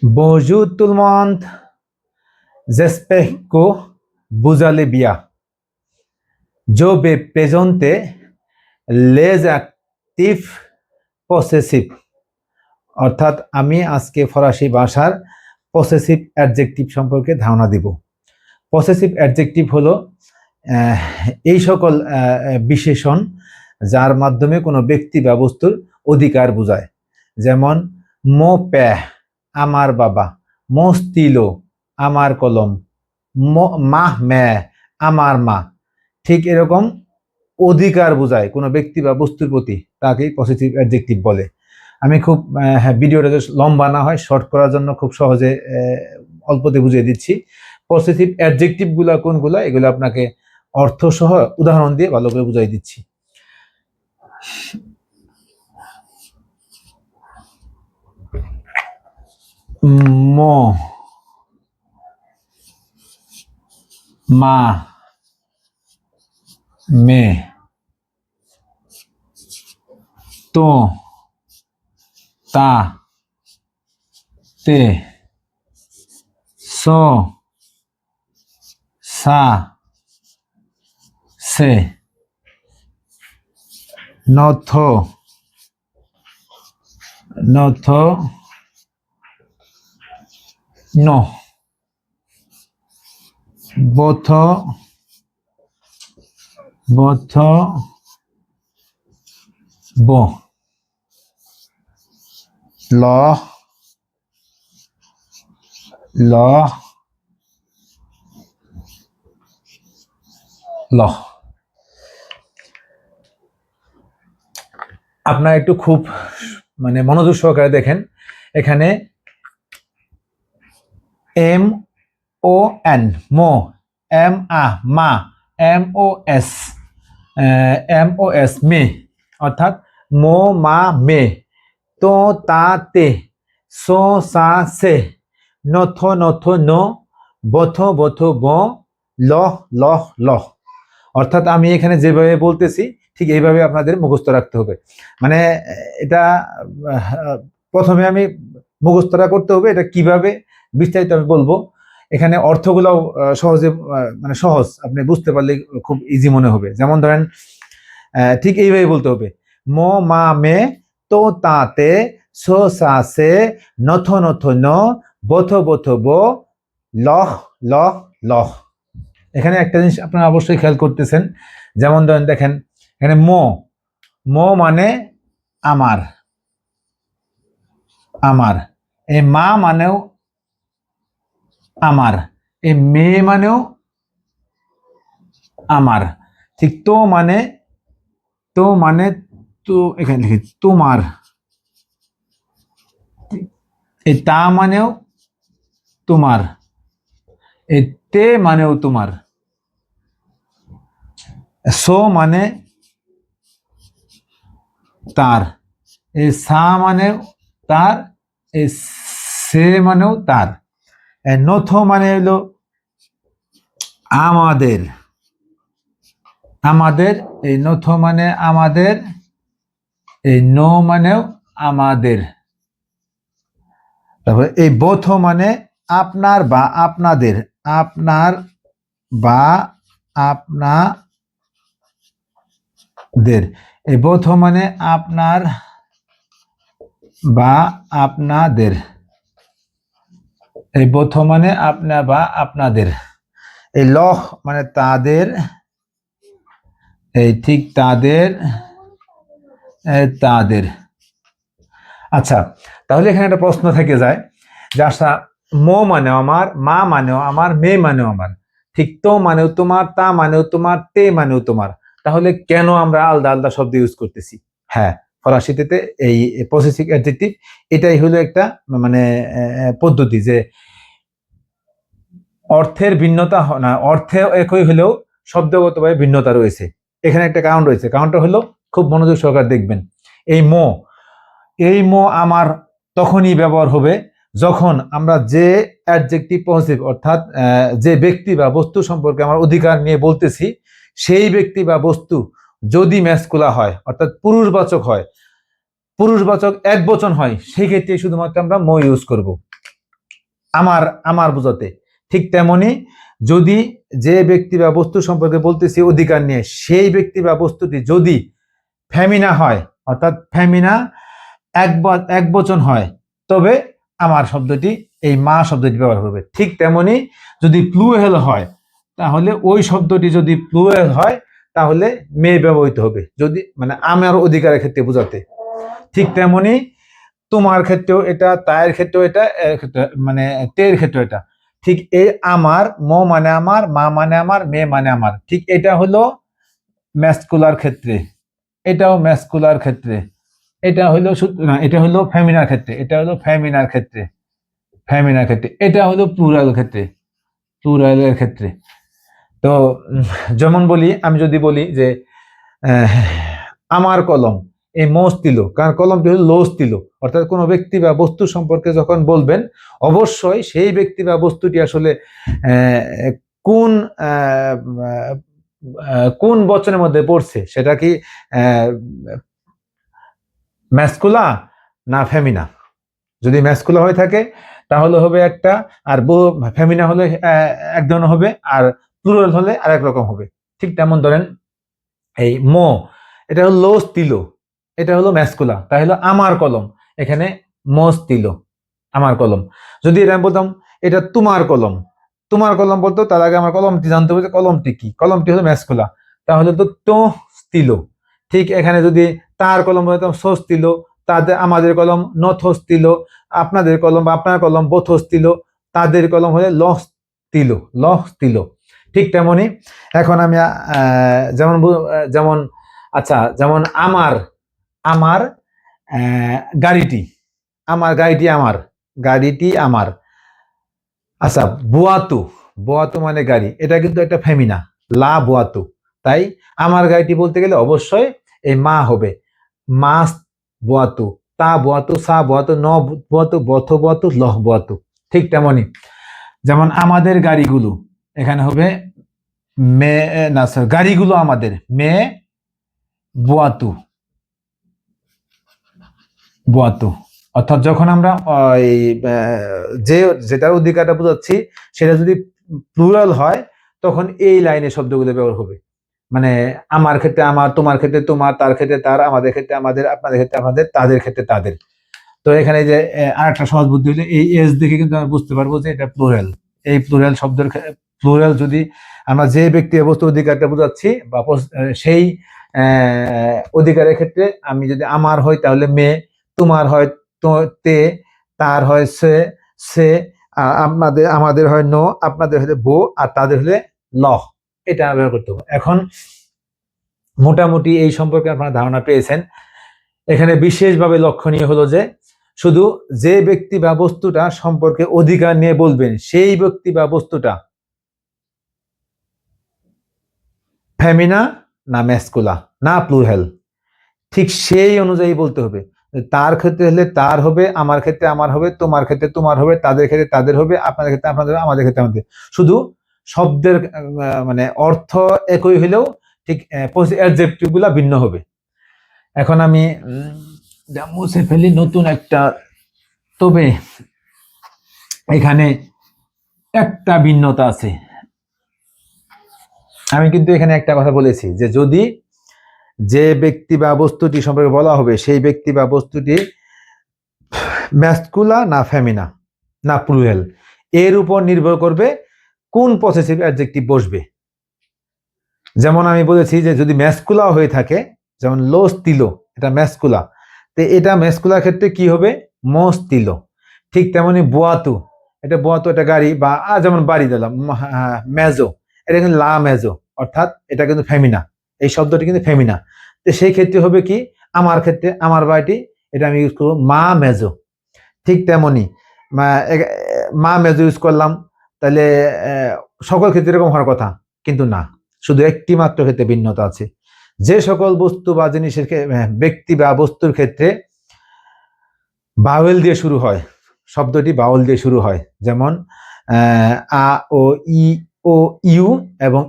Bonjour tout le monde, j'espère que vous allez bien. Je vais présenter les actifs possessifs অর্থাৎ আমি আজকে ফরাসি ভাষার পসেসিভ অ্যাডজেক্টিভ সম্পর্কে ধারণা দেব। পসেসিভ অ্যাডজেক্টিভ হলো এই সকল বিশেষণ যার মাধ্যমে কোনো ব্যক্তি বা বস্তুর অধিকার বোঝায়, যেমন মো প্যাহ আমার বাবা, মো স্তিলো আমার কলম, মাহ ম্যা আমার মা। ঠিক এরকম অধিকার বোঝায় কোনো ব্যক্তি বা বস্তুর প্রতি, তাকেই পসেসিভ অ্যাডজেক্টিভ বলে। আমি খুব ভিডিওটা লম্বা না হয় শর্ট করার জন্য খুব সহজে অল্পতে বুঝিয়ে দিচ্ছি। পসেসিভ অ্যাডজেক্টিভ গুলা কোনগুলা, এগুলো আপনাকে অর্থ সহ উদাহরণ দিয়ে ভালো করে বুঝাই দিচ্ছি। মো, মা, মে, তো, তা, তে, সো, সা, সে, নথো, নথো, নো, বথ, বথ, বো, ল, ল, ল। আপনারা একটু খুব মনোযোগ সহকারে দেখেন, এখানে এম ও এন মো, এম আ মা, এম ও এস মে, অর্থাৎ মো মা মে, তো তা তে, সো সা সে, নথো নথো নো, বথ বথ ব, ল ল ল। অর্থাৎ আমি এখানে যেভাবে বলতেছি ঠিক এইভাবে আপনাদের মুখস্থ রাখতে হবে। মানে এটা প্রথমে আমি মুখস্থটা করতে হবে, এটা কিভাবে বিস্তারিত আমি বলবো। এখানে অর্থগুলো সহজে সহজ, আপনি বুঝতে পারলে খুব ইজি মনে হবে। যেমন ধরেন ঠিক এইভাবে বলতে হবে, মো মা মে, তো তাতে, সো সা সে, নথো নথো ন, বথ বথ বো, লহ লহ লহ। এখানে একটা জিনিস আপনারা অবশ্যই খেয়াল করতেছেন, যেমন ধরেন দেখেন এখানে মো, মো মানে আমার, আমার, এই মা মানেও আমার, এই মেয়ে মানেও আমার, ঠিক তো মানে, তো মানে তো এখানে লিখি তোমার, এই তা মানেও তোমার, এই তে মানেও তোমার, সো মানে তার, এই সা মানেও তার, এই সে মানেও তার, নথো মানে হলো আমাদের, আমাদের, এই নথো মানে আমাদের, এই নো মানেও আমাদের। তারপরে এই বোথ মানে আপনার বা আপনাদের, আপনার বা আপনাদের, এই বোথ মানে আপনার বা আপনাদের, এই বোথ মানে আপনার বা আপনাদের। এই লহ মানে তাদের, এই ঠিক তাদের, তাদের। আচ্ছা, তাহলে এখানে একটা প্রশ্ন থেকে যায় যে আচ্ছা, মো মানেও আমার, মা মানেও আমার, মেয়ে মানেও আমার, ঠিক তো মানেও তোমার, তা মানেও তোমার, তে মানেও তোমার, তাহলে কেন আমরা আলাদা আলাদা শব্দ ইউজ করতেছি? হ্যাঁ, ফরাসিতে এই পসেসিভ অ্যাডজেক্টিভ এটাই হলো একটা পদ্ধতি, যে অর্থের ভিন্নতা না, অর্থে একই হলেও শব্দগতভাবে ভিন্নতা রয়েছে। এখানে একটা কারণ রয়েছে, কারণটা হলো খুব মনোযোগ সহকারে দেখবেন। এই মো, এই মো আমার তখনই ব্যবহার হবে যখন আমরা যে অ্যাডজেক্টিভ পসেসিভ অর্থাৎ যে ব্যক্তি বা বস্তু সম্পর্কে আমার অধিকার নিয়ে বলতেছি, সেই ব্যক্তি বা বস্তু যদি ম্যাসকুলার হয় অর্থাৎ পুরুষবাচক হয়, পুরুষবাচক একবচন হয়, সেই ক্ষেত্রে শুধুমাত্র আমরা মো ইউজ করব। আমার আমার বোঝাতে। ঠিক তেমনি যদি যে ব্যক্তি বা বস্তু সম্পর্কে বলতেছি অধিকার নিয়ে, সেই ব্যক্তি বা বস্তুটি যদি ফেমিনা হয়, অর্থাৎ ফেমিনা এক বচন হয়, তবে আমার শব্দটি এই মা শব্দটি ব্যবহার করবে। ঠিক তেমনি যদি প্লুরাল হয়, তাহলে ওই শব্দটি যদি প্লুরাল হয় তাহলে মেয়ে ব্যবহৃত হবে, যদি মানে আমার অধিকারের ক্ষেত্রে বোঝাতে। ঠিক তেমনি তোমার ক্ষেত্রেও এটা, তায়ের ক্ষেত্রেও এটা, মানে তের ক্ষেত্রেও এটা। ঠিক এই আমার, ম মানে আমার, মা মানে আমার, মেয়ে মানে আমার, ঠিক এটা হলো ম্যাসকুলার ক্ষেত্রে, এটাও ম্যাসকুলার ক্ষেত্রে, এটা হলো না, এটা হলো ফেমিনার ক্ষেত্রে, এটা হলো ফেমিনার ক্ষেত্রে, ফেমিনার ক্ষেত্রে, এটা হলো প্লুরাল ক্ষেত্রে, প্লুরালের ক্ষেত্রে। তো যেমন বলি, আমি যদি বলি যে আমার কলম, এই মোস দিল, কারণ কলমটি হলো লোস দিল, অর্থাৎ কোনো ব্যক্তি বা বস্তু সম্পর্কে যখন বলবেন, অবশ্যই সেই ব্যক্তি বা বস্তুটি আসলে কোন কোন বচনের মধ্যে পড়ছে, সেটা কি ম্যাসকুলা না ফেমিনা। যদি ম্যাসকুলা হয়ে থাকে তাহলে হবে একটা, আর ফেমিনা হলে এক ধরনের হবে, আর প্লুরাল হলে আরেক রকম হবে। ঠিক তেমন ধরেন এই মো, এটা হলো লোস তিল, এটা হলো ম্যাসকুলা, তাই হলো আমার কলম, এখানে মোস তিল, আমার কলম। যদি এটা আমি বলতাম এটা তোমার কলম, তোমার কলম বলতো, তার আগে আমার কলমটি জানতে হবে যে কলমটি কি, কলমটি হলো ম্যাসকুলা, তাহলে তো স্তিল। ঠিক এখানে যদি তার কলম বলতাম সোস্তিল, তাদের আমাদের কলম নথস তিল, আপনাদের কলম বা আপনার কলম বোথস তিল, তাদের কলম হলে লস তিল, লস তিল। ঠিক তেমনি এখন আমি যেমন যেমন আচ্ছা, যেমন আমার, আমার গাড়িটি, আমার গাড়িটি, আমার গাড়িটি আমার। আচ্ছা, বোয়াতু, বোয়াতু মানে গাড়ি, এটা কিন্তু একটা ফেমিনা, লা বোয়াতু। তাই আমার গাড়িটি বলতে গেলে অবশ্যই এই মা হবে, মাস বোয়াতু, তা বোয়াতু, সা বোয়াতু, ন বোয়াতু, বথ বোয়াতু, লহ বোয়াতু। ঠিক তেমনি যেমন আমাদের গাড়িগুলো, এখানে হবে মে, না স্যার, গাড়িগুলো আমাদের, মে বোয়াতু, বোয়াতু। অর্থাৎ যখন আমরা যে যেটার অধিকারটা বোঝাচ্ছি সেটা যদি প্লুরাল হয়, তখন এই লাইনে শব্দগুলো ব্যবহার হবে। মানে আমার ক্ষেত্রে আমার, তোমার ক্ষেত্রে তোমার, তার ক্ষেত্রে তার, আমাদের ক্ষেত্রে আমাদের, আপনাদের ক্ষেত্রে আমাদের, তাদের ক্ষেত্রে তাদের। তো এখানে যে আরেকটা সহজ বুদ্ধি হলো, এই এস দেখে কিন্তু আমরা বুঝতে পারবো যে এটা প্লুরাল। এই প্লুরাল শব্দের প্লুরাল যদি আমরা যে ব্যক্তি বস্তু অধিকারটা বোঝাচ্ছি বা সেই অধিকারের ক্ষেত্রে আমি যদি আমার হয় তাহলে মে, তোমার হয় তো তে, তার হয় সে, সে, আপনাদের আমাদের হয় নো, আপনাদের হলে বো, আর তাদের হলে ল। এটা ব্যবহার করতে হবে। এখন মোটামুটি এই সম্পর্কে আপনারা ধারণা পেয়েছেন। এখানে বিশেষভাবে লক্ষণীয় হলো যে শুধু যে ব্যক্তি বা বস্তুটা সম্পর্কে অধিকার নিয়ে বলবেন, সেই ব্যক্তি বা বস্তুটা ফেমিনা না ম্যাসকুলা না প্লুরাল, ঠিক সেই অনুযায়ী বলতে হবে। তার ক্ষেত্রে হলে তার হবে, আমার ক্ষেত্রে আমার হবে, তোমার ক্ষেত্রে তোমার হবে, তাদের ক্ষেত্রে তাদের হবে, আপনাদের ক্ষেত্রে আপনাদের, আমাদের ক্ষেত্রে আমাদের। শুধু শব্দের মানে অর্থ একই হলেও ঠিক অ্যাডজেক্টিভ গুলা ভিন্ন হবে। এখন আমি মুছে ফেলি নতুন একটা, তবে এখানে একটা ভিন্নতা আছে। আমি কিন্তু এখানে একটা কথা বলেছি যে যদি যে ব্যক্তি বা বস্তুটি সম্পর্কে বলা হবে সেই ব্যক্তি বা বস্তুটি ম্যাসকুলা না ফেমিনা না প্লুরাল, এর উপর নির্ভর করবে কোন পসেসিভ অ্যাডজেক্টিভ বসবে। যেমন আমি বলেছি যে যদি ম্যাসকুলা হয়ে থাকে, যেমন লোস তিলো, এটা ম্যাসকুলা, তো এটা ম্যাসকুলার ক্ষেত্রে কি হবে, মোস তিলো। ঠিক তেমনি বোয়াতু, এটা বোয়াতু এটা গাড়ি, বা যেমন বাড়ি দিলাম মেজো, এটা কিন্তু লা মেজো, অর্থাৎ এটা কিন্তু ফেমিনা, এই শব্দটি কিন্তু ফেমিনা। তো সেই ক্ষেত্রে হবে কি, আমার ক্ষেত্রে আমার বাড়িটি, এটা আমি ইউজ করবো মা মেজো। ঠিক তেমনি মা মেজো ইউজ করলাম, তাহলে সকল ক্ষেত্রে এরকম হওয়ার কথা কিন্তু না, শুধু একটি মাত্র ক্ষেত্রে ভিন্নতা আছে। যে সকল বস্তু বা জিনিসের ব্যক্তি বা বস্তুর ক্ষেত্রে বাউল দিয়ে শুরু হয়, শব্দটি বাউল দিয়ে শুরু হয়, যেমন আ ও ই ও ইউ এবং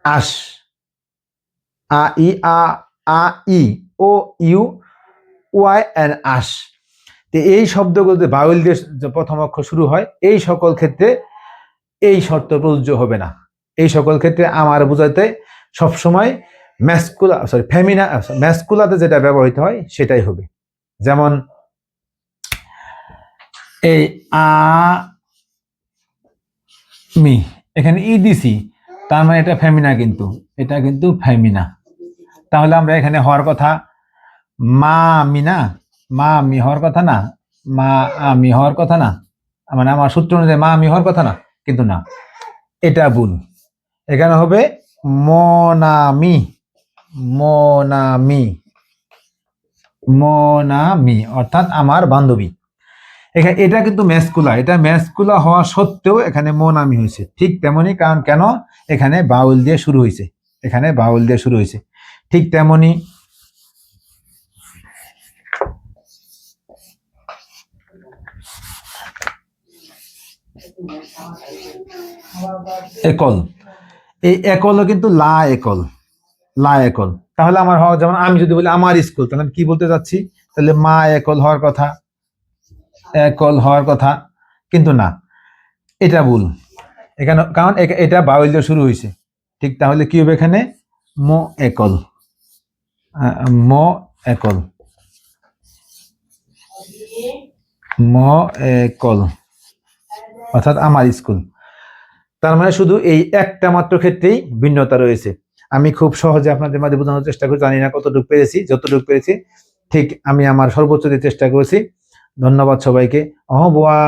আস, আ ই আ, আ ই ও ইউ, ওয়াই এন্ড আস। তো এই শব্দগুলোতে বাউল দিয়ে যে প্রথম অক্ষর শুরু হয়, এই সকল ক্ষেত্রে এই শর্ত প্রযোজ্য হবে না। এই সকল ক্ষেত্রে আমার বোঝাতে সবসময় ম্যাসকুলাতে যেটা ব্যবহৃত হয় সেটাই হবে। যেমন এই আমি এখানে ই দিছি, তার মানে এটা ফেমিনা, কিন্তু এটা কিন্তু ফেমিনা। তাহলে আমরা এখানে হওয়ার কথা মা আমি না, মা আমি হওয়ার কথা না, মা আমি হওয়ার কথা না, মানে আমার সূত্র অনুযায়ী মা আমি হওয়ার কথা না, কিন্তু না, এটা ভুল। এখানে হবে মনামি, মনামি, মনামি, অর্থাৎ আমার বান্ধবী। এখানে এটা কিন্তু ম্যাসকুলা, এটা ম্যাসকুলা হওয়া সত্ত্বেও এখানে মনামি হয়েছে। ঠিক তেমনি, কারণ কেন, এখানে বাউল দিয়ে শুরু হয়েছে, এখানে বাউল দিয়ে শুরু হয়েছে। ঠিক তেমনি একল, এই একলও কিন্তু লা একল, লা একল। তাহলে আমার হওয়া, যেমন আমি যদি বলি আমার স্কুল, তাহলে আমি কি বলতে চাচ্ছি, তাহলে মা একল হওয়ার কথা, একল হওয়ার কথা, কিন্তু না, এটা ভুল এখানে, কারণ এটা বাউল দিয়ে শুরু হয়েছে। ঠিক, তাহলে কি হবে এখানে মো একল, মো একল, মো একল, অর্থাৎ আমার স্কুল। তার মানে শুধু এই একটা মাত্র ক্ষেত্রেই ভিন্নতা রয়েছে। আমি খুব সহজে আপনাদের মাঝে বোঝানোর চেষ্টা করি, জানি না কতটুকু পেরেছি, যতটুকু পেরেছি ঠিক আমি আমার সর্বোচ্চ দিয়ে চেষ্টা করেছি। ধন্যবাদ সবাইকে। বোয়া।